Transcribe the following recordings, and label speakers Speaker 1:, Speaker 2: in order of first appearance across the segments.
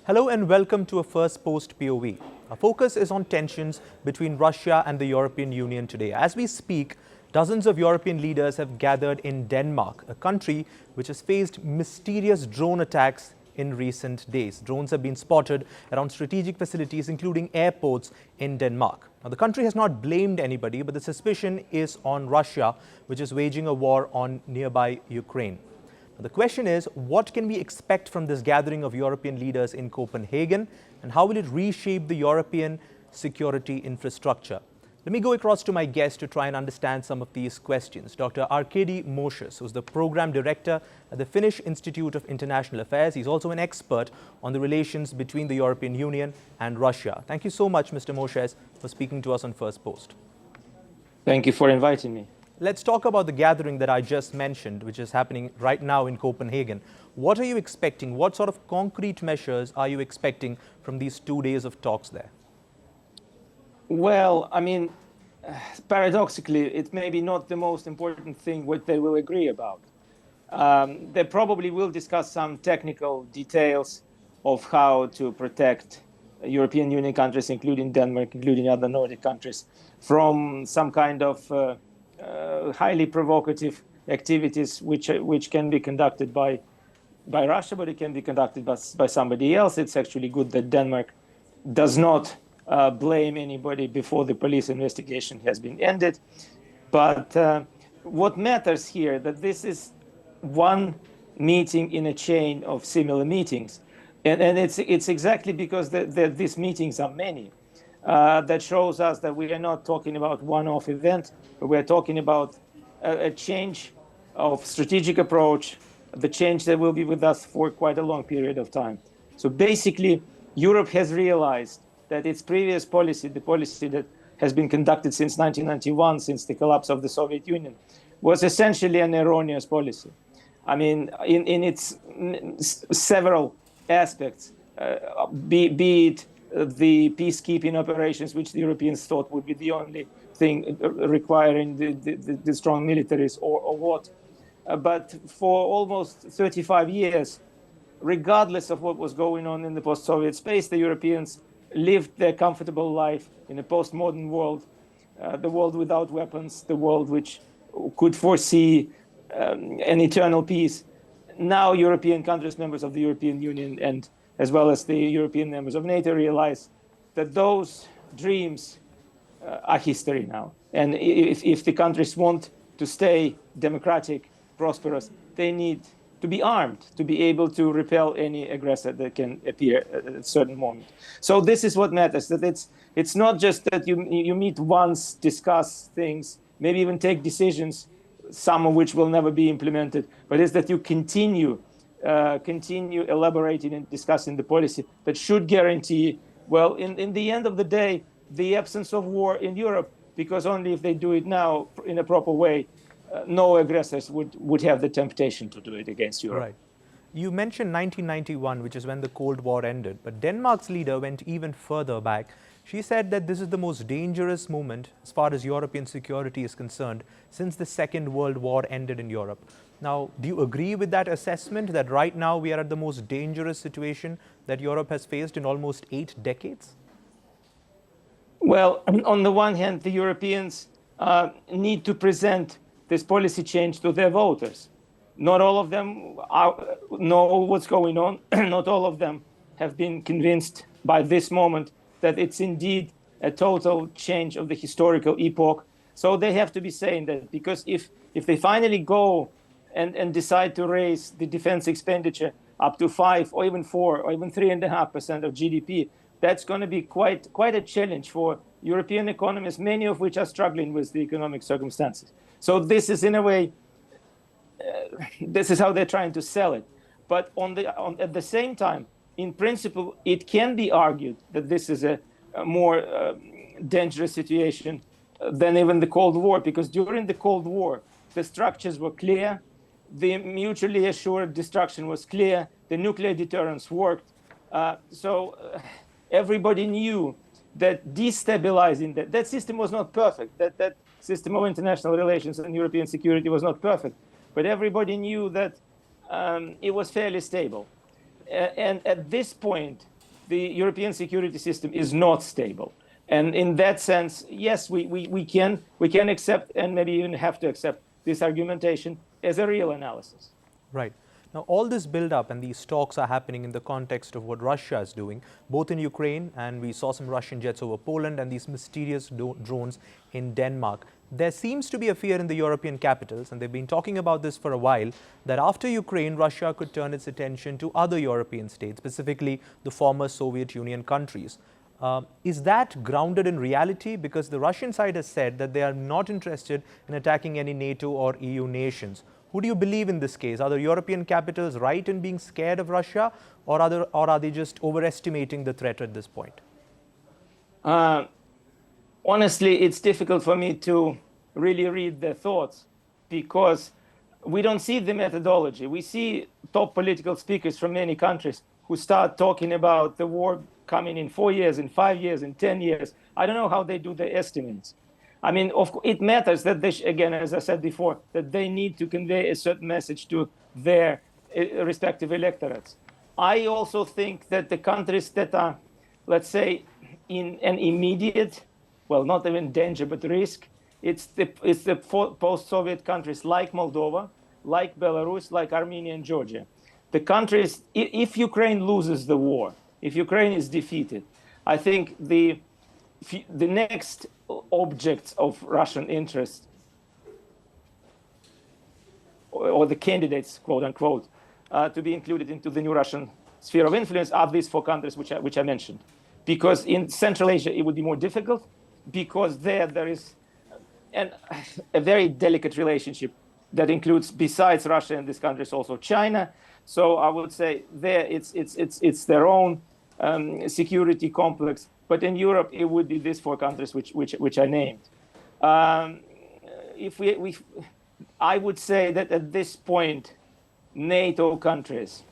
Speaker 1: Hello and welcome to a Firstpost PoV. Our focus is on tensions between Russia and the European Union today. As we speak, dozens of European leaders have gathered in Denmark, a country which has faced mysterious drone attacks in recent days. Drones have been spotted around strategic facilities, including airports in Denmark. Now, the country has not blamed anybody, but the suspicion is on Russia, which is waging a war on nearby Ukraine. The question is, what can we expect from this gathering of European leaders in Copenhagen, and how will it reshape the European security infrastructure? Let me go across to my guest to try and understand some of these questions. Dr. Arkady Moshes, who's the Program Director at the Finnish Institute of International Affairs. He's also an expert on the relations between the European Union and Russia. Thank you so much, Mr. Moshes, for speaking to us on First Post.
Speaker 2: Thank you for inviting me.
Speaker 1: Let's talk about the gathering that I just mentioned, which is happening right now in Copenhagen. What are you expecting? What sort of concrete measures are you expecting from these 2 days of talks there?
Speaker 2: Well, I mean, paradoxically, it may be not the most important thing what they will agree about. They probably will discuss some technical details of how to protect European Union countries, including Denmark, including other Nordic countries, from some kind of highly provocative activities which can be conducted by Russia, but it can be conducted by somebody else. It's actually good that Denmark does not blame anybody before the police investigation has been ended. But what matters here that this is one meeting in a chain of similar meetings, and it's exactly because these meetings are many. That shows us that we are not talking about one-off event, but we're talking about a change of strategic approach, the change that will be with us for quite a long period of time. So basically, Europe has realized that its previous policy, the policy that has been conducted since 1991, since the collapse of the Soviet Union, was essentially an erroneous policy. I mean, in its several aspects, be it the peacekeeping operations, which the Europeans thought would be the only thing requiring the strong militaries or what. But for almost 35 years, regardless of what was going on in the post-Soviet space, the Europeans lived their comfortable life in a post-modern world, the world without weapons, the world which could foresee an eternal peace. Now European countries, members of the European Union, and as well as the European members of NATO, realize that those dreams are history now. And if the countries want to stay democratic, prosperous, they need to be armed to be able to repel any aggressor that can appear at a certain moment. So this is what matters, that it's not just that you meet once, discuss things, maybe even take decisions, some of which will never be implemented, but it's that you continue elaborating and discussing the policy that should guarantee, well, in the end of the day, the absence of war in Europe, because only if they do it now in a proper way, no aggressors would have the temptation to do it against Europe.
Speaker 1: Right. You mentioned 1991, which is when the Cold War ended, but Denmark's leader went even further back. She said that this is the most dangerous moment as far as European security is concerned since the Second World War ended in Europe. Now, do you agree with that assessment that right now we are at the most dangerous situation that Europe has faced in almost 8 decades?
Speaker 2: Well, on the one hand, the Europeans need to present this policy change to their voters. Not all of them know what's going on. Not all of them have been convinced by this moment that it's indeed a total change of the historical epoch. So they have to be saying that, because if they finally go and decide to raise the defense expenditure up to 5 or even 4 or even 3.5% of GDP, that's going to be quite a challenge for European economies, many of which are struggling with the economic circumstances. So this is, in a way, this is how they're trying to sell it. But at the same time, in principle, it can be argued that this is a more dangerous situation than even the Cold War, because during the Cold War, the structures were clear, the mutually assured destruction was clear, the nuclear deterrence worked. So everybody knew that destabilizing that system was not perfect, that system of international relations and European security was not perfect, but everybody knew that it was fairly stable. And at this point, the European security system is not stable. And in that sense, yes, we can accept and maybe even have to accept this argumentation as a real analysis.
Speaker 1: Right. Now, all this build-up and these talks are happening in the context of what Russia is doing, both in Ukraine, and we saw some Russian jets over Poland, and these mysterious drones in Denmark. There seems to be a fear in the European capitals, and they've been talking about this for a while, that after Ukraine, Russia could turn its attention to other European states, specifically the former Soviet Union countries. Is that grounded in reality? Because the Russian side has said that they are not interested in attacking any NATO or EU nations. Who do you believe in this case? Are the European capitals right in being scared of Russia, or are they just overestimating the threat at this point?
Speaker 2: Honestly, it's difficult for me to really read their thoughts because we don't see the methodology. We see top political speakers from many countries who start talking about the war coming in 4 years, in 5 years, in 10 years. I don't know how they do the estimates. I mean, it matters that they, again, as I said before, that they need to convey a certain message to their respective electorates. I also think that the countries that are, let's say, in an immediate, well, not even danger, but risk, it's the post-Soviet countries like Moldova, like Belarus, like Armenia and Georgia. The countries, if Ukraine loses the war, if Ukraine is defeated, I think the next objects of Russian interest, or the candidates, quote unquote, to be included into the new Russian sphere of influence are these four countries which I mentioned. Because in Central Asia, it would be more difficult, because there is a very delicate relationship that includes, besides Russia and these countries, also China. So I would say there it's their own security complex. But in Europe, it would be these four countries which I named. I would say that at this point, NATO countries,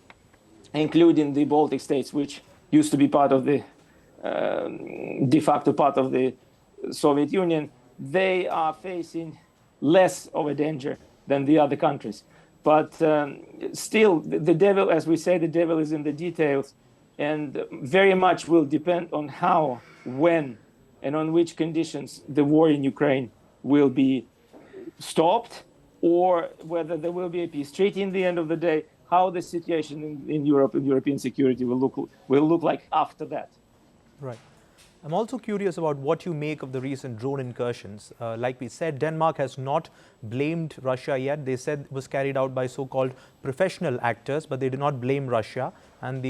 Speaker 2: including the Baltic states, which used to be part of the de facto part of the Soviet Union, they are facing less of a danger than the other countries. But still, the devil, as we say, the devil is in the details. And very much will depend on how, when, and on which conditions the war in Ukraine will be stopped, or whether there will be a peace treaty in the end of the day, how the situation in Europe and European security will look like after that.
Speaker 1: Right. I'm also curious about what you make of the recent drone incursions. Like we said, Denmark has not blamed Russia yet. They said it was carried out by so-called professional actors, but they did not blame Russia. And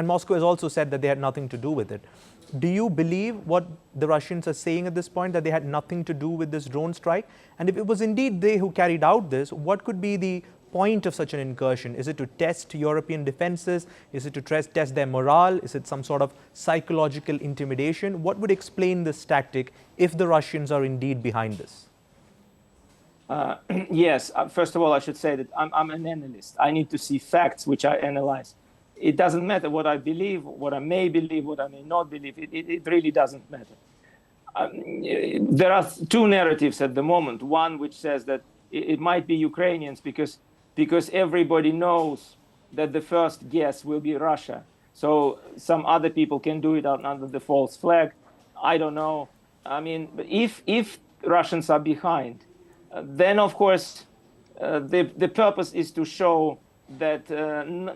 Speaker 1: Moscow has also said that they had nothing to do with it. Do you believe what the Russians are saying at this point, that they had nothing to do with this drone strike? And if it was indeed they who carried out this, what could be the point of such an incursion? Is it to test European defenses? Is it to test their morale? Is it some sort of psychological intimidation? What would explain this tactic if the Russians are indeed behind this?
Speaker 2: Yes, first of all, I should say that I'm an analyst. I need to see facts which I analyze. It doesn't matter what I believe, what I may believe, what I may not believe. It really doesn't matter. There are two narratives at the moment. One which says that it might be Ukrainians because everybody knows that the first guess will be Russia. So some other people can do it under the false flag. I don't know. I mean, if Russians are behind, then of course the purpose is to show that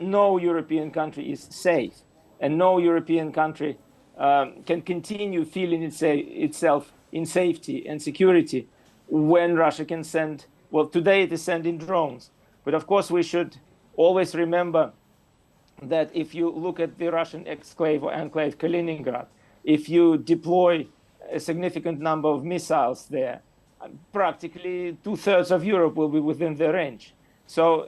Speaker 2: no European country is safe, and no European country can continue feeling itself in safety and security when Russia can send, well, today it is sending drones. But of course, we should always remember that if you look at the Russian exclave or enclave Kaliningrad, if you deploy a significant number of missiles there, practically 2/3 of Europe will be within their range. So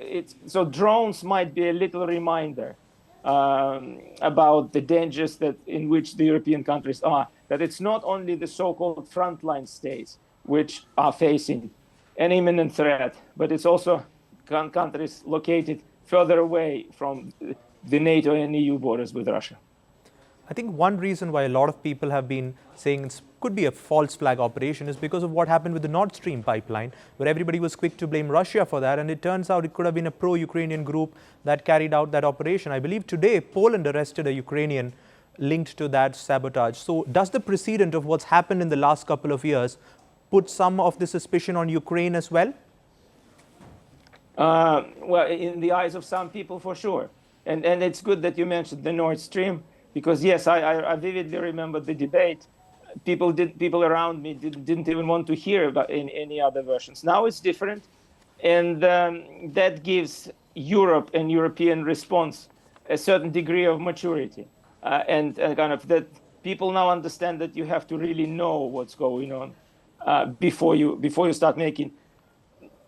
Speaker 2: drones might be a little reminder about the dangers in which the European countries are, that it's not only the so-called frontline states which are facing an imminent threat, but it's also countries located further away from the NATO and EU borders with Russia.
Speaker 1: I think one reason why a lot of people have been saying it could be a false flag operation is because of what happened with the Nord Stream pipeline, where everybody was quick to blame Russia for that. And it turns out it could have been a pro-Ukrainian group that carried out that operation. I believe today Poland arrested a Ukrainian linked to that sabotage. So does the precedent of what's happened in the last couple of years put some of the suspicion on Ukraine as well?
Speaker 2: Well, in the eyes of some people, for sure. And it's good that you mentioned the Nord Stream, because yes, I vividly remember the debate. People around me didn't even want to hear about any other versions. Now it's different, and that gives Europe and European response a certain degree of maturity, and kind of that people now understand that you have to really know what's going on before you start making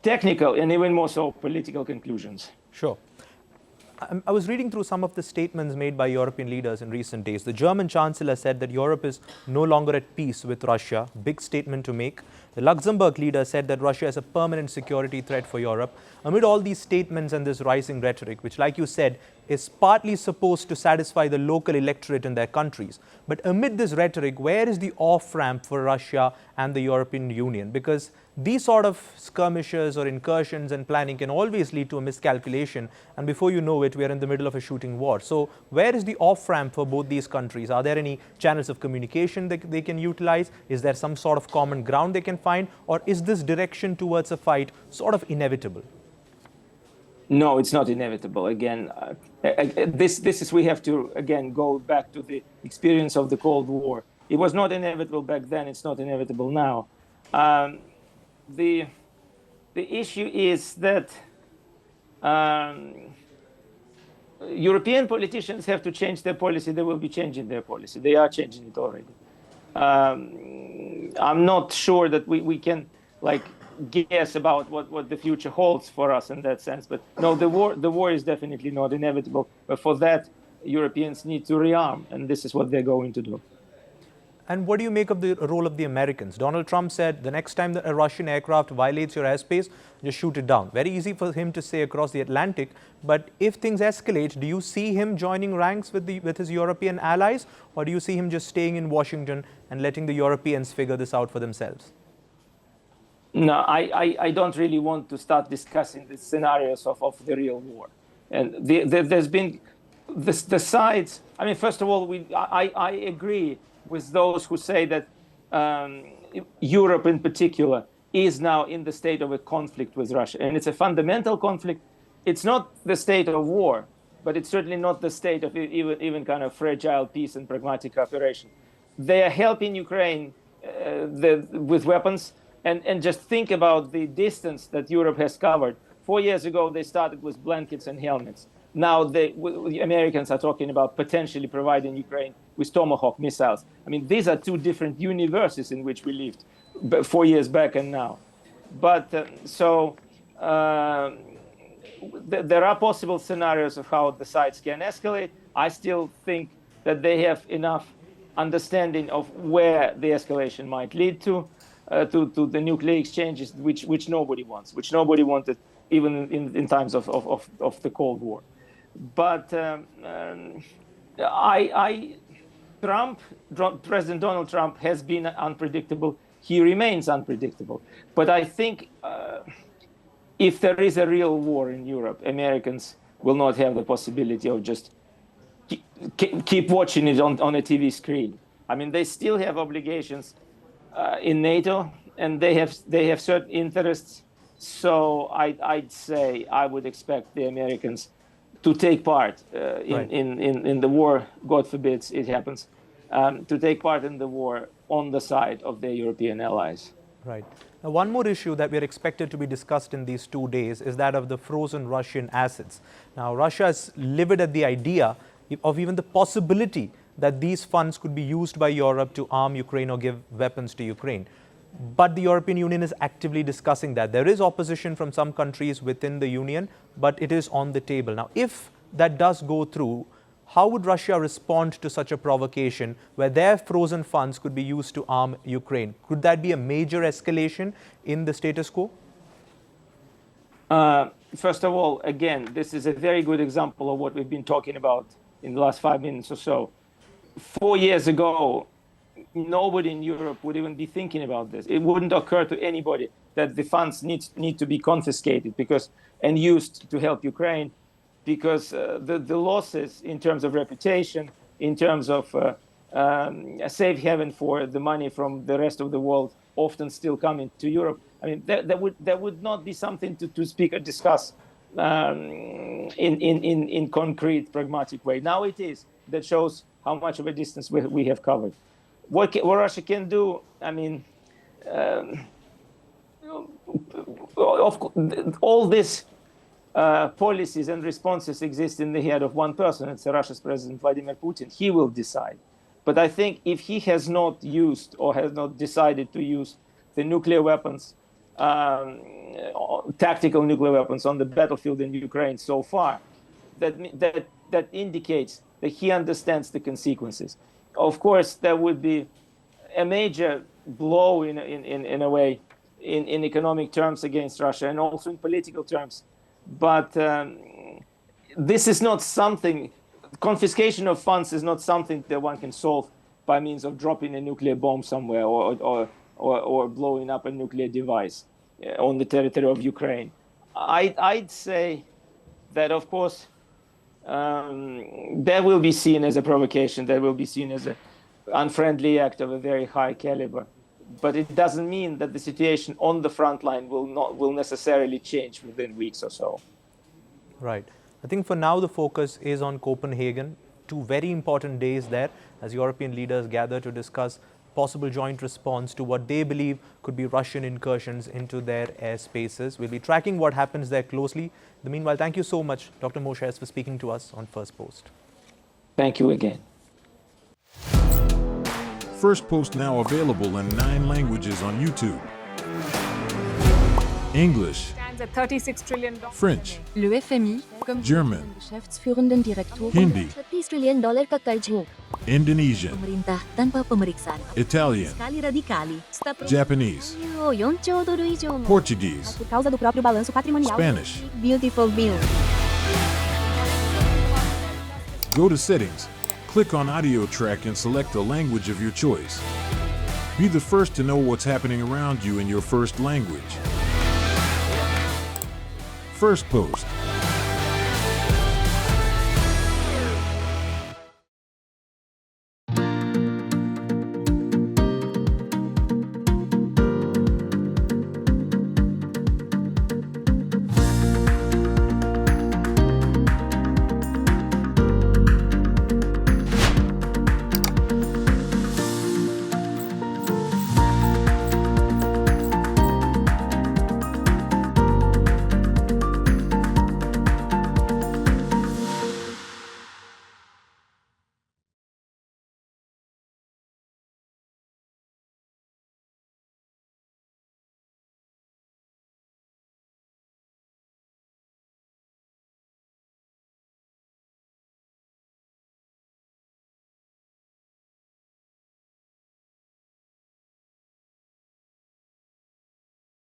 Speaker 2: technical and even more so political conclusions.
Speaker 1: Sure. I was reading through some of the statements made by European leaders in recent days. The German Chancellor said that Europe is no longer at peace with Russia. Big statement to make. The Luxembourg leader said that Russia is a permanent security threat for Europe. Amid all these statements and this rising rhetoric, which, like you said, is partly supposed to satisfy the local electorate in their countries. But amid this rhetoric, where is the off-ramp for Russia and the European Union? Because these sort of skirmishes or incursions and planning can always lead to a miscalculation, and before you know it, we are in the middle of a shooting war. So where is the off-ramp for both these countries? Are there any channels of communication that they can utilize? Is there some sort of common ground they can find? Or is this direction towards a fight sort of inevitable?
Speaker 2: No, it's not inevitable. Again, this is, we have to, again, go back to the experience of the Cold War. It was not inevitable back then. It's not inevitable now. The issue is that European politicians have to change their policy. They will be changing their policy. They are changing it already. I'm not sure that we can guess about what the future holds for us in that sense. But no, the war is definitely not inevitable. But for that, Europeans need to rearm, and this is what they're going to do.
Speaker 1: And what do you make of the role of the Americans? Donald Trump said the next time that a Russian aircraft violates your airspace, just shoot it down. Very easy for him to say across the Atlantic. But if things escalate, do you see him joining ranks with his European allies? Or do you see him just staying in Washington and letting the Europeans figure this out for themselves?
Speaker 2: No, I don't really want to start discussing the scenarios of the real war. And there's been the sides. I mean, first of all, I agree with those who say that Europe in particular is now in the state of a conflict with Russia. And it's a fundamental conflict. It's not the state of war, but it's certainly not the state of even kind of fragile peace and pragmatic cooperation. They are helping Ukraine with weapons. And just think about the distance that Europe has covered. 4 years ago, they started with blankets and helmets. Now the Americans are talking about potentially providing Ukraine with Tomahawk missiles. I mean, these are two different universes in which we lived 4 years back and now. But there are possible scenarios of how the sides can escalate. I still think that they have enough understanding of where the escalation might lead to the nuclear exchanges, which nobody wants, which nobody wanted even in times of the Cold War. But President Donald Trump has been unpredictable. He remains unpredictable. But I think if there is a real war in Europe, Americans will not have the possibility of just keep watching it on a TV screen. I mean, they still have obligations in NATO, and they have certain interests. So I'd say I would expect the Americans to take part in the war. God forbid it happens, to take part in the war on the side of their European allies.
Speaker 1: Right. Now, one more issue that we're expected to be discussed in these 2 days is that of the frozen Russian assets. Now, Russia is livid at the idea of even the possibility that these funds could be used by Europe to arm Ukraine or give weapons to Ukraine. But the European Union is actively discussing that. There is opposition from some countries within the Union, but it is on the table. Now, if that does go through, how would Russia respond to such a provocation where their frozen funds could be used to arm Ukraine? Could that be a major escalation in the status quo?
Speaker 2: First of all, again, this is a very good example of what we've been talking about in the last 5 minutes or so. 4 years ago, nobody in Europe would even be thinking about this. It wouldn't occur to anybody that the funds need to be confiscated and used to help Ukraine, because the losses in terms of reputation, in terms of a safe haven for the money from the rest of the world, often still come into Europe. I mean, that would not be something to speak or discuss in concrete, pragmatic way. Now it is. That shows how much of a distance we have covered. What Russia can do, I mean, all these policies and responses exist in the head of one person. It's Russia's President Vladimir Putin. He will decide. But I think if he has not used or has not decided to use the nuclear weapons, tactical nuclear weapons on the battlefield in Ukraine so far, that indicates that he understands the consequences. Of course, there would be a major blow in a way in economic terms against Russia, and also in political terms. But this is not something, confiscation of funds is not something that one can solve by means of dropping a nuclear bomb somewhere or blowing up a nuclear device on the territory of Ukraine. I'd say that, of course, that will be seen as a provocation, that will be seen as an unfriendly act of a very high caliber. But it doesn't mean that the situation on the front line will necessarily change within weeks or so.
Speaker 1: Right. I think for now the focus is on Copenhagen. 2 very important days there as European leaders gather to discuss possible joint response to what they believe could be Russian incursions into their airspaces. We'll be tracking what happens there closely. In the meanwhile, thank you so much, Dr. Moshes, for speaking to us on First Post.
Speaker 2: Thank you again.
Speaker 3: Firstpost now available in 9 languages on YouTube. English,
Speaker 4: Stands at $36 trillion.
Speaker 3: French,
Speaker 5: Le FMI, comme
Speaker 3: German,
Speaker 5: Geschäftsführenden Direktor,
Speaker 3: Hindi,
Speaker 5: $30 trillion ka kaiju.
Speaker 3: Indonesian,
Speaker 5: Pemerintah tanpa pemeriksaan.
Speaker 3: Italian,
Speaker 5: Sekali radikali.
Speaker 3: Japanese,
Speaker 5: 4兆ドル以上も
Speaker 3: Portuguese,
Speaker 5: por causa do próprio balanço patrimonial.
Speaker 3: Spanish.
Speaker 5: Beautiful bill.
Speaker 3: Go to Settings, click on Audio Track and select a language of your choice. Be the first to know what's happening around you in your first language. First Post.